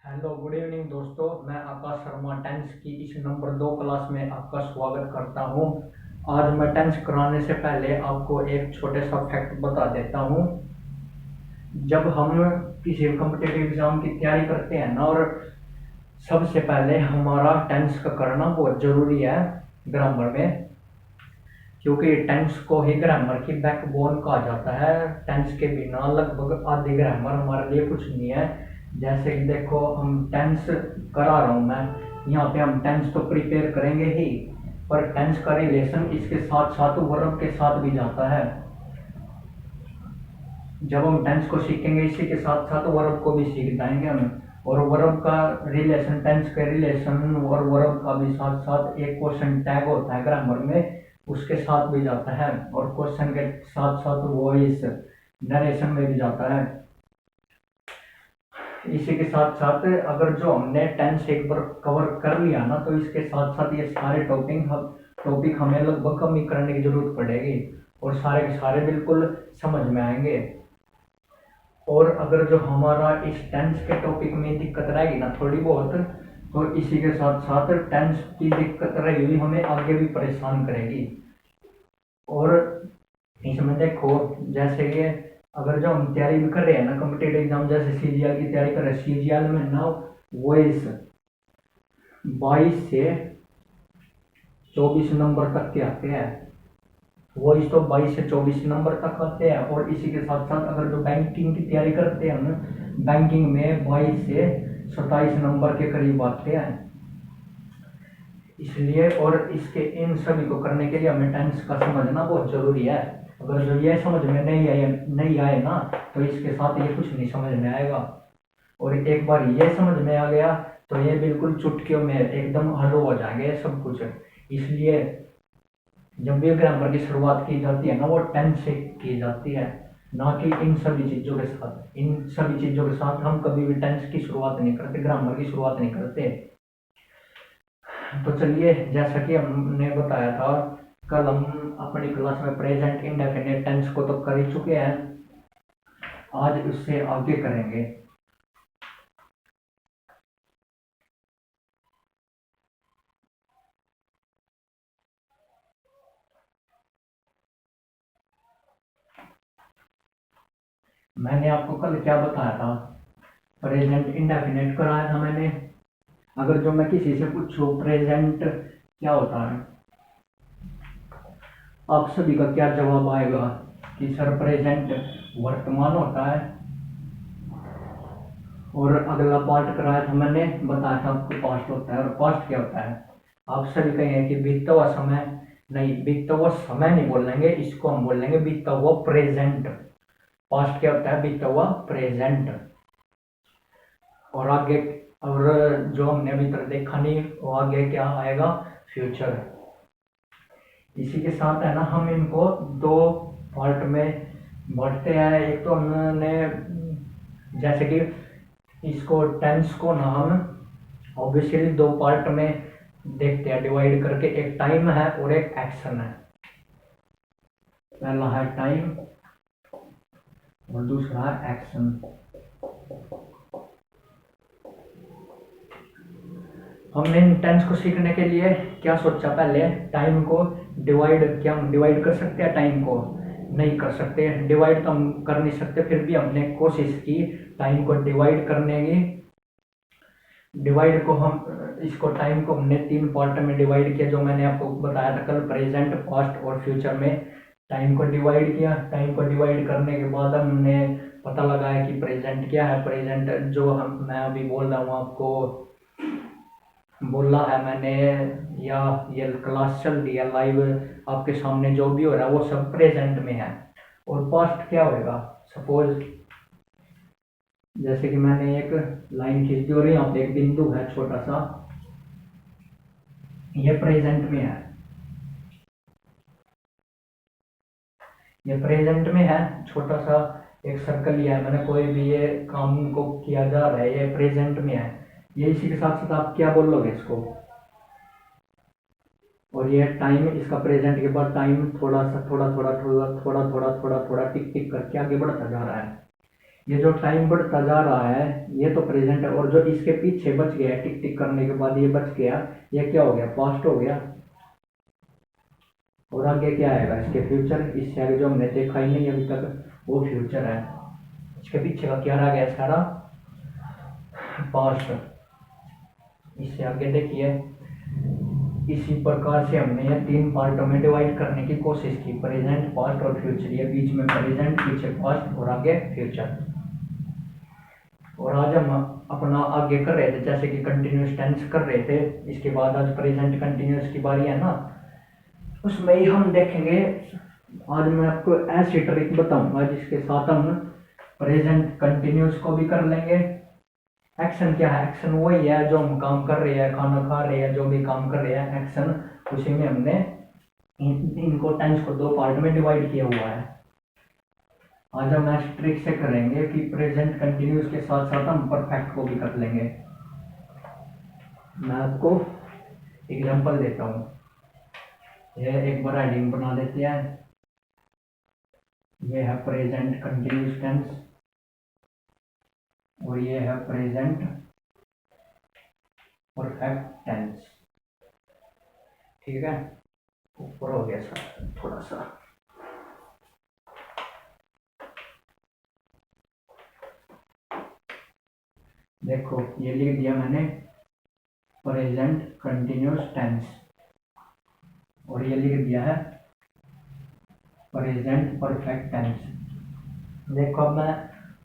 Hello good evening दोस्तों। मैं आकाश Sharma tense की इस नंबर 2 क्लास में आपका स्वागत करता हूं। आज मैं टेंस कराने से पहले आपको एक छोटे सा फैक्ट बता देता हूं। जब हम किसी कम्पिटिटिव एग्जाम की तैयारी करते हैं ना, और सबसे पहले हमारा टेंस का करना बहुत ज़रूरी है ग्रामर में, क्योंकि टेंस को ही ग्रामर की बैकबोन कहा जाता है। टेंस के बिना लगभग आधी ग्रामर हमारे लिए कुछ नहीं है। जैसे कि देखो, हम टेंस करा रहा हूँ मैं, यहाँ पे हम टेंस तो प्रिपेयर करेंगे ही, पर टेंस का रिलेशन इसके साथ साथ वर्ब के साथ भी जाता है। जब हम टेंस को सीखेंगे इसी के साथ साथ वर्ब को भी सीख जाएंगे हम। और वर्ब का रिलेशन, टेंस के रिलेशन और वर्ब का भी साथ साथ एक क्वेश्चन टैग होता है ग्रामर में, उसके साथ भी जाता है। और क्वेश्चन के साथ साथ वॉइस नरेशन में भी जाता है। इसी के साथ साथ अगर जो हमने टेंस एक बार कवर कर लिया ना, तो इसके साथ साथ ये सारे टॉपिक हमें लगभग कम ही करने की जरूरत पड़ेगी, और सारे के सारे बिल्कुल समझ में आएंगे। और अगर जो हमारा इस टेंस के टॉपिक में दिक्कत रहेगी ना थोड़ी बहुत, तो इसी के साथ साथ टेंस की दिक्कत रहेगी हमें आगे भी परेशान करेगी। और इसमें देखो, जैसे कि अगर जो हम तैयारी भी कर रहे हैं ना कम्पिटेटिव एग्जाम, जैसे सीजीएल की तैयारी कर रहे हैं, सीजीएल में ना वॉइस 22 से 24 नंबर तक के आते हैं। वॉइस तो 22 से 24 नंबर तक आते हैं। और इसी के साथ साथ अगर जो बैंकिंग की तैयारी करते हैं हम, बैंकिंग में 22 से 27 नंबर के करीब आते हैं। इसलिए और इसके इन सभी को करने के लिए हमें टेंस का समझना बहुत जरूरी है। अगर जो ये समझ में नहीं आए ना, तो इसके साथ ये कुछ नहीं समझ में आएगा। और एक बार ये समझ में आ गया तो ये बिल्कुल चुटकियों में एकदम हल हो जाएंगे सब कुछ। इसलिए जब भी ग्रामर की शुरुआत की जाती है ना, वो टेंस से की जाती है, ना कि इन सभी चीज़ों के साथ। इन सभी चीज़ों के साथ हम कभी भी टेंस की शुरुआत नहीं करते, ग्रामर की शुरुआत नहीं करते। तो चलिए, जैसा कि हमने बताया था, कल हम अपनी क्लास में प्रेजेंट इंडेफिनिट टेंस को तो कर ही चुके हैं, आज उससे आगे करेंगे। मैंने आपको कल क्या बताया था? प्रेजेंट इंडेफिनिट कराया था मैंने। अगर जो मैं किसी से पूछूं प्रेजेंट क्या होता है, आप सभी का क्या जवाब आएगा कि सर प्रेजेंट वर्तमान होता है। और अगला पार्ट कराया था मैंने, बताया था आपको पास्ट होता है। और पास्ट क्या होता है? आप सभी कहेंगे कि बीता हुआ समय। नहीं, बीता हुआ समय नहीं बोलेंगे, इसको हम बोलेंगे बीता हुआ प्रेजेंट। पास्ट क्या होता है? बीता हुआ प्रेजेंट। और आगे, और जो हमने अभी तक देखा नहीं, वो आगे क्या आएगा? फ्यूचर। इसी के साथ है ना, हम इनको दो पार्ट में बांटते हैं। एक तो हमने जैसे कि इसको टेंस को ना हम ऑब्वियसली दो पार्ट में देखते हैं डिवाइड करके। एक टाइम है और एक एक्शन है। पहला है टाइम और दूसरा है एक्शन। हमने टेंस को सीखने के लिए क्या सोचा? पहले टाइम को डिवाइड, क्या हम डिवाइड कर सकते हैं? टाइम को नहीं कर सकते, डिवाइड तो हम कर नहीं सकते। फिर भी हमने कोशिश की टाइम को डिवाइड करने की। डिवाइड को हम, इसको टाइम को हमने तीन पार्ट में डिवाइड किया, जो मैंने आपको बताया था कल। प्रेजेंट, पास्ट और फ्यूचर में टाइम को डिवाइड किया। टाइम को डिवाइड करने के बाद हमने पता लगाया कि प्रेजेंट क्या है। प्रेजेंट जो मैं अभी बोल रहा हूँ आपको, बोला है मैंने, या ये क्लास चल रही है लाइव, आपके सामने जो भी हो रहा है वो सब प्रेजेंट में है। और पास्ट क्या होगा? सपोज जैसे कि मैंने एक लाइन खींच दी और यहाँ पे एक बिंदु है छोटा सा, ये प्रेजेंट में है। ये प्रेजेंट में है, छोटा सा एक सर्कल लिया है मैंने, कोई भी ये काम को किया जा रहा है, ये प्रेजेंट में है। ये इसी के साथ साथ आप क्या बोलोगे इसको? और ये टाइम, इसका प्रेजेंट के बाद टाइम थोड़ा सा थोड़ा थोड़ा थोड़ा थोड़ा थोड़ा थोड़ा थोड़ा टिक टिक करके आगे बढ़ता जा रहा है। ये जो टाइम बढ़ता जा रहा है ये तो प्रेजेंट है, और जो इसके पीछे बच गया टिक टिक करने के बाद ये बच गया, ये क्या हो गया, पास्ट हो गया। और आगे क्या आएगा, इसके फ्यूचर। इससे आगे जो हमने देखा ही नहीं अभी तक वो फ्यूचर है। इसके पीछे का क्या रह गया, सारा पास्ट। इससे आगे देखिए, इसी प्रकार से हमने ये 3 पार्टों में डिवाइड करने की कोशिश की, प्रेजेंट, पास्ट और फ्यूचर। ये बीच में प्रेजेंट, पीछे पास्ट और आगे फ्यूचर। और आज हम अपना आगे कर रहे थे, जैसे कि कंटिन्यूस टेंस कर रहे थे, इसके बाद आज प्रेजेंट कंटिन्यूस की बारी है ना, उसमें ही हम देखेंगे। आज मैं आपको ऐसी ट्रिक बताऊंगा जिसके साथ हम प्रेजेंट कंटिन्यूस को भी कर लेंगे। एक्शन क्या है, एक्शन वही है जो हम काम कर रहे हैं, खाना खा रहे हैं, जो भी काम कर रहे हैं एक्शन, उसी में हमने इनको टेंस को 2 पार्ट में डिवाइड किया हुआ है। आज हम इस ट्रिक से करेंगे कि प्रेजेंट कंटिन्यूस के साथ साथ हम परफेक्ट को भी कर लेंगे। मैं आपको एग्जांपल देता हूँ। यह एक बार हेडिंग बना देते हैं। यह है प्रेजेंट कंटिन्यूस टेंस और ये है प्रेजेंट परफेक्ट टेंस। ठीक है, ऊपर हो गया सर थोड़ा सा। देखो ये लिख दिया मैंने प्रेजेंट कंटिन्यूस टेंस, और ये लिख दिया है प्रेजेंट परफेक्ट टेंस। देखो अब मैं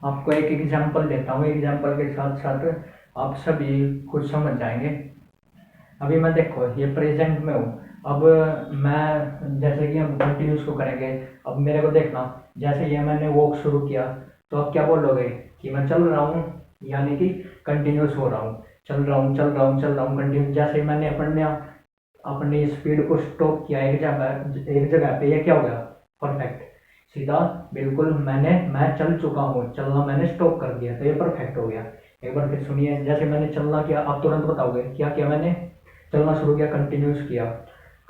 आपको एक एग्जांपल देता हूँ, एग्जांपल के साथ साथ आप सभी कुछ समझ जाएंगे। अभी मैं देखो ये प्रेजेंट में हूँ, अब मैं जैसे कि हम कंटिन्यूस को करेंगे। अब मेरे को देखना, जैसे ये मैंने वॉक शुरू किया तो अब क्या बोलोगे कि मैं चल रहा हूँ, यानी कि कंटिन्यूस हो रहा हूँ, चल रहा हूँ चल रहा हूँ चल रहा हूँ कंटिन्यूस। जैसे मैंने अपनी स्पीड को स्टॉप किया एक जगह पे, ये क्या हो गया, परफेक्ट, सीधा बिल्कुल। मैं चल चुका हूँ, चलना मैंने स्टॉप कर दिया, तो ये परफेक्ट हो गया। एक बार फिर सुनिए, जैसे मैंने चलना किया, आप तुरंत बताओगे क्या किया मैंने, चलना शुरू किया, कंटिन्यूस किया,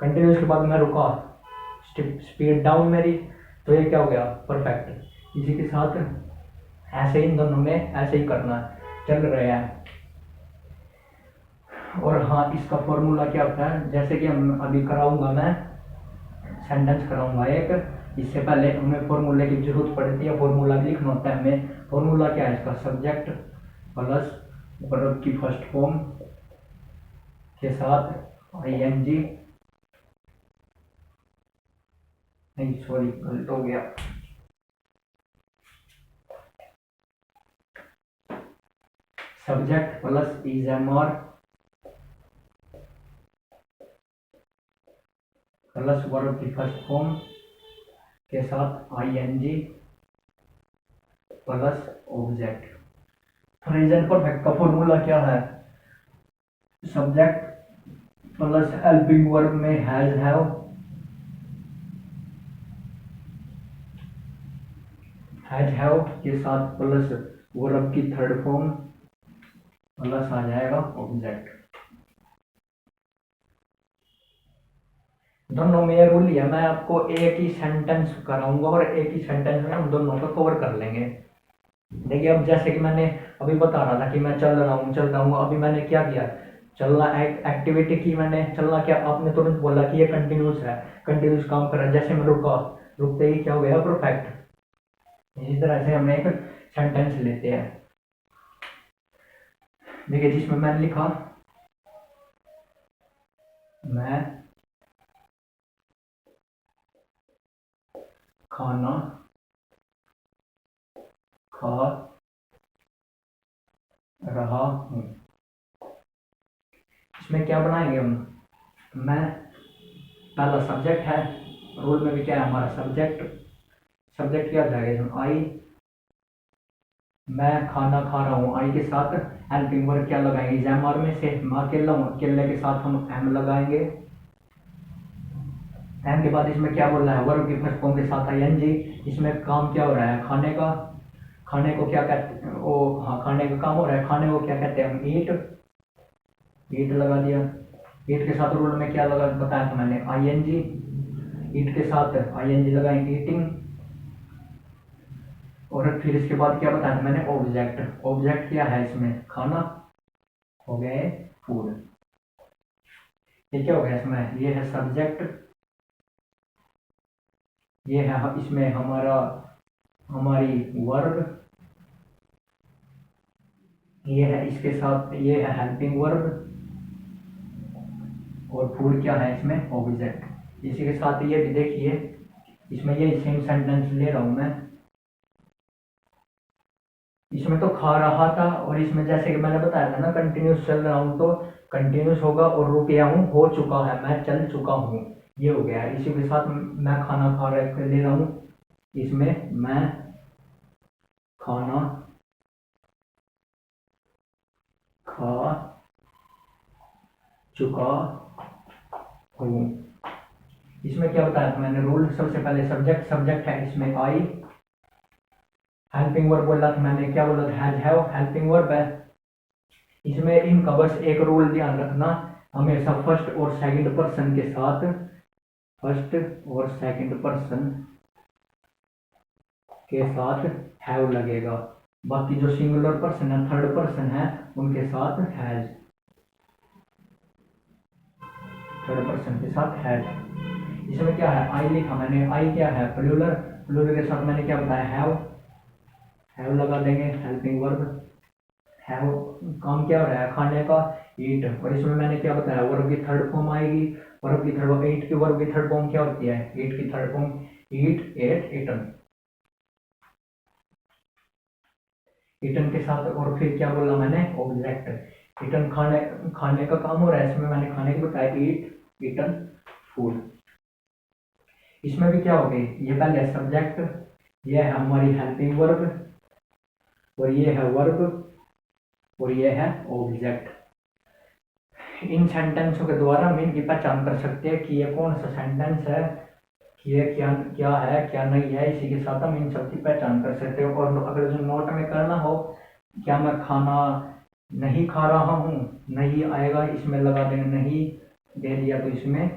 कंटिन्यूस के बाद मैं रुका, स्पीड डाउन मेरी, तो ये क्या हो गया, परफेक्ट। इसी के साथ ऐसे इन दोनों में ऐसे ही करना, चल रहे हैं। और हाँ, इसका फॉर्मूला क्या होता है, जैसे कि हम अभी कराऊंगा, मैं सेंटेंस कराऊंगा एक, इससे पहले हमें फॉर्मूले की जरूरत पड़ती है, फॉर्मूला भी लिखना होता है हमें। फॉर्मूला क्या है इसका, सब्जेक्ट प्लस वर्ब की फर्स्ट फॉर्म के साथ आईएनजी, नहीं सॉरी गलत हो गया, subject plus is am are plus verb की फर्स्ट फॉर्म के साथ I N G plus object. Present perfect का फॉर्मूला क्या है, सब्जेक्ट प्लस हेल्पिंग वर्ब में हैज हैव, के साथ प्लस वर्ब की थर्ड फॉर्म प्लस आ जाएगा ऑब्जेक्ट। दोनों में रूल है, मैं आपको एक ही सेंटेंस कराऊंगा और एक ही सेंटेंस में हम दोनों को कवर कर लेंगे। देखिए अब जैसे कि मैंने अभी बता रहा था कि मैं चल रहा हूँ, अभी मैंने क्या किया, चलना एक्टिविटी की मैंने, चलना क्या, आपने तुरंत बोला कि ये कंटिन्यूस है, कंटिन्यूस काम कर रहा है। जैसे मैं रुका, रुकते ही क्या हो गया, परफेक्ट। इसी तरह से हम एक सेंटेंस लेते हैं, देखिए जिसमें मैंने लिखा मैं खाना खा रहा हूँ, इसमें क्या बनाएंगे हम, मैं पहला सब्जेक्ट है, रूल में भी क्या है हमारा सब्जेक्ट, सब्जेक्ट क्या हो जाएगा इसमें, आई, मैं खाना खा रहा हूँ, आई के साथ हेल्पिंग वर्ब क्या लगाएंगे, एमआर में से मैं अकेला हूँ, अकेले के साथ हम एम लगाएंगे। एम के बाद इसमें क्या बोल रहा है, वर्ब की फर्स्ट फॉर्म के साथ आईएनजी। इसमें काम क्या हो रहा है, खाने का, खाने को क्या कहते हैं, ओ हाँ खाने का काम हो रहा है, खाने को क्या कहते हैं हम, ईट, ईट लगा दिया। ईट के साथ रूल में क्या लगा बताया था मैंने, आईएनजी, ईट के साथ आईएनजी लगाएंगे, ईटिंग। और फिर इसके बाद क्या बताया था मैंने, ऑब्जेक्ट। ऑब्जेक्ट क्या है इसमें, खाना हो गए, फूड। ये क्या हो गया इसमें, ये है सब्जेक्ट, ये है इसमें हमारी वर्ब, ये है इसके साथ, ये है हेल्पिंग वर्ब, और फूड क्या है इसमें, ऑब्जेक्ट। इसी के साथ ये भी देखिए, इसमें ये सेम सेंटेंस ले रहा हूं मैं, इसमें तो खा रहा था, और इसमें जैसे कि मैंने बताया था ना कंटिन्यूस चल रहा हूं, तो कंटिन्यूस होगा, और रुक हूं हो चुका है, मैं चल चुका हूं, ये हो गया। इसी के साथ मैं खाना खा रहा ले रहा हूं, इसमें मैं खाना खा चुका हूँ। इसमें क्या बताया था मैंने रूल, सबसे पहले सब्जेक्ट, सब्जेक्ट है इसमें आई, हेल्पिंग वर्ब बोला था मैंने, क्या बोला था, हैज हैव, हेल्पिंग वर्ब है। इसमें इनका बस एक रूल ध्यान रखना, हमेशा फर्स्ट और सेकंड पर्सन के साथ, फर्स्ट और सेकंड पर्सन के साथ हैव लगेगा, बाकी जो सिंगुलर पर्सन है, थर्ड पर्सन है, उनके साथ हैज, थर्ड पर्सन के साथ हैज। इसमें क्या है, आई लिखा मैंने, आई क्या है, प्लूरल, प्लूरल के साथ मैंने क्या बताया, हैव लगा देंगे, हेल्पिंग वर्ब, हैव काम क्या हो रहा है, खाने का, ईट। और इसमें मैंने क्या बताया, वर्ब की थर्ड फॉर्म आएगी, वर्ब की थर्ड, ईट की वर्ब की थर्ड फॉर्म क्या होती है, ईट की थर्ड फॉर्म, ईट, एट, ईटन। ईटन के साथ और फिर क्या बोला मैंने, ऑब्जेक्ट। ईटन खाने का काम हो रहा है, इसमें मैंने खाने की बताया, ईट, ईटन, फूड। इसमें भी क्या हो गई, ये पहले सब्जेक्ट, ये है हमारी हेल्पिंग वर्ब, और ये है वर्ब, और ये है ऑब्जेक्ट। इन सेंटेंसों के द्वारा हम इनकी पहचान कर सकते हैं कि ये कौन सा सेंटेंस है, कि ये क्या क्या है क्या नहीं है। इसी के साथ हम इन सब की पहचान कर सकते हैं। और अगर जो नोट में करना हो, क्या मैं खाना नहीं खा रहा हूँ, नहीं आएगा, इसमें लगा देंगे, नहीं दे दिया तो इसमें,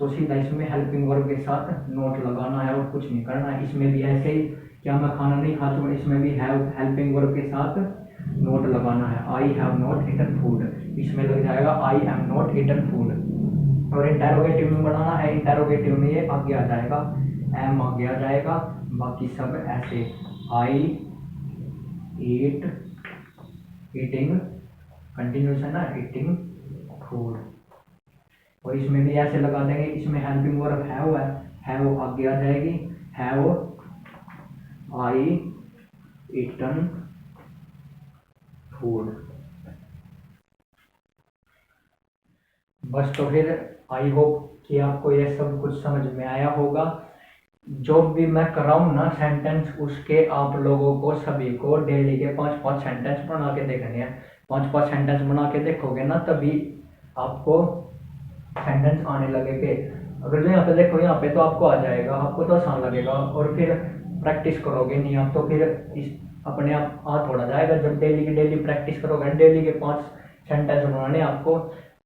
तो सीधा इसमें हेल्पिंग वर्ब के साथ नोट लगाना है, और कुछ नहीं करना है। इसमें भी ऐसे ही, क्या मैं खाना नहीं खा चुका, इसमें भी हैव हेल्पिंग वर्ब के साथ नोट लगाना है, I have not eaten food, इसमें लग जाएगा I am not eaten food. और इंटेरोगेटिव में बनाना है, इंटेरोगेटिव में ये आगे आ जाएगा, एम आगे आ जाएगा, बाकी सब ऐसे, आई ईट, ईटिंग, कंटिन्यूस है ना, ईटिंग फूड। और इसमें भी ऐसे लगा देंगे, इसमें हेल्पिंग वर्ब हैव है, हैव आगे आ जाएगी, हैव आई ईटन फूड। बस तो फिर आई होप कि आपको ये सब कुछ समझ में आया होगा। जो भी मैं कराऊँ ना सेंटेंस, उसके आप लोगों को सभी को डेली के 5-5 सेंटेंस बना के देखने हैं। 5-5 सेंटेंस बना के देखोगे ना, तभी आपको सेंटेंस आने लगेंगे। अगर जो यहाँ पे देखो, यहाँ पे तो आपको आ जाएगा, आपको तो आसान लगेगा, और फिर प्रैक्टिस करोगे नहीं आप, तो फिर इस अपने आप आ थोड़ा जाएगा। जब डेली की डेली प्रैक्टिस करोगे, डेली के 5 सेंटेंस बनाने आपको,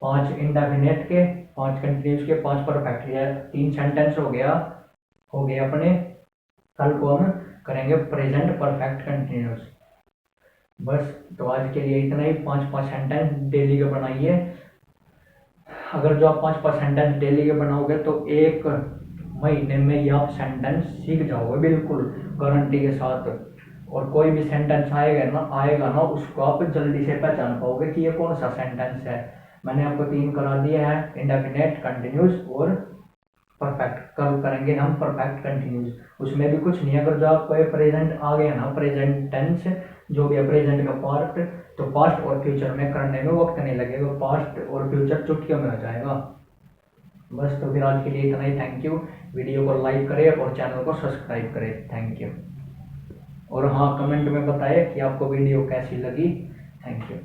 5 इंडेफिनिट के, 5 कंटिन्यूस के, 5 परफेक्ट के, 3 सेंटेंस हो गया अपने। कल को हम करेंगे प्रेजेंट परफेक्ट कंटिन्यूस। बस तो आज के लिए इतना ही। 5-5 सेंटेंस डेली के बनाइए। अगर जो आप 5-5 सेंटेंस डेली के बनाओगे तो 1 महीने में ही आप सेंटेंस सीख जाओगे, बिल्कुल गारंटी के साथ। और कोई भी सेंटेंस आएगा ना, उसको आप जल्दी से पहचान पाओगे कि ये कौन सा सेंटेंस है। मैंने आपको 3 करा दिए हैं, इंडेफिनिट, कंटिन्यूस और परफेक्ट। कल करेंगे हम परफेक्ट कंटिन्यूस। उसमें भी कुछ नहीं है, अगर जो आपको ये प्रेजेंट आ गया ना, प्रेजेंट टेंस जो भी है प्रेजेंट का पार्ट, तो पास्ट और फ्यूचर में करने में वक्त नहीं लगेगा, पास्ट और फ्यूचर चुटकियों में हो जाएगा। बस तो फिर आज के लिए इतना ही। Thank you. वीडियो को लाइक करें और चैनल को सब्सक्राइब करें। Thank you. और हाँ, कमेंट में बताएं कि आपको वीडियो कैसी लगी। Thank you.